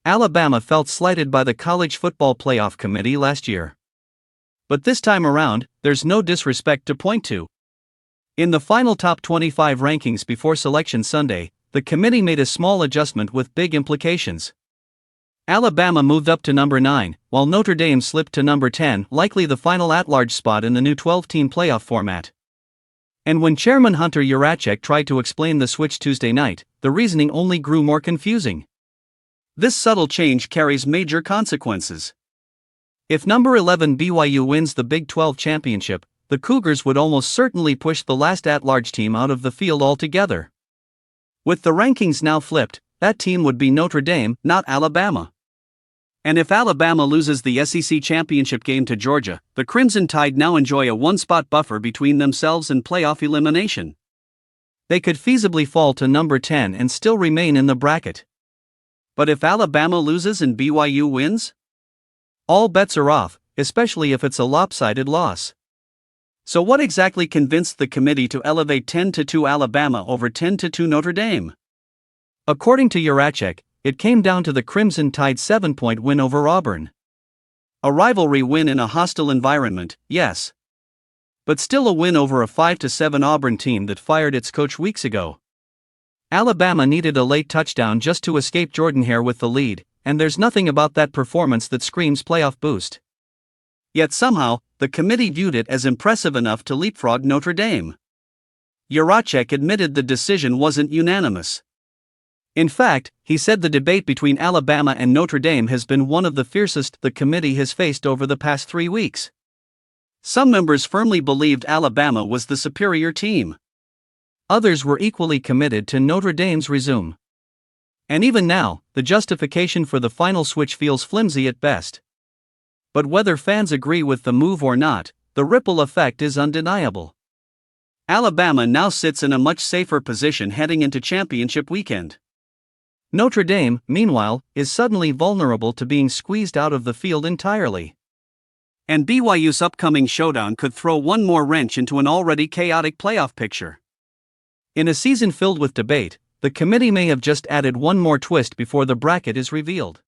Alabama felt slighted by the College Football Playoff Committee last year. But this time around, there's no disrespect to point to. In the final top 25 rankings before Selection Sunday, the committee made a small adjustment with big implications. Alabama moved up to number 9, while Notre Dame slipped to number 10, likely the final at-large spot in the new 12-team playoff format. And when Chairman Hunter Yurachek tried to explain the switch Tuesday night, the reasoning only grew more confusing. This subtle change carries major consequences. If number 11 BYU wins the Big 12 championship, the Cougars would almost certainly push the last at-large team out of the field altogether. With the rankings now flipped, that team would be Notre Dame, not Alabama. And if Alabama loses the SEC championship game to Georgia, the Crimson Tide now enjoy a one-spot buffer between themselves and playoff elimination. They could feasibly fall to number 10 and still remain in the bracket. But if Alabama loses and BYU wins? All bets are off, especially if it's a lopsided loss. So what exactly convinced the committee to elevate 10-2 Alabama over 10-2 Notre Dame? According to Yurachek, it came down to the Crimson Tide's 7-point win over Auburn. A rivalry win in a hostile environment, yes. But still a win over a 5-7 Auburn team that fired its coach weeks ago. Alabama needed a late touchdown just to escape Jordan-Hare with the lead, and there's nothing about that performance that screams playoff boost. Yet somehow, the committee viewed it as impressive enough to leapfrog Notre Dame. Yurachek admitted the decision wasn't unanimous. In fact, he said the debate between Alabama and Notre Dame has been one of the fiercest the committee has faced over the past 3 weeks. Some members firmly believed Alabama was the superior team. Others were equally committed to Notre Dame's resume. And even now, the justification for the final switch feels flimsy at best. But whether fans agree with the move or not, the ripple effect is undeniable. Alabama now sits in a much safer position heading into championship weekend. Notre Dame, meanwhile, is suddenly vulnerable to being squeezed out of the field entirely. And BYU's upcoming showdown could throw one more wrench into an already chaotic playoff picture. In a season filled with debate, the committee may have just added one more twist before the bracket is revealed.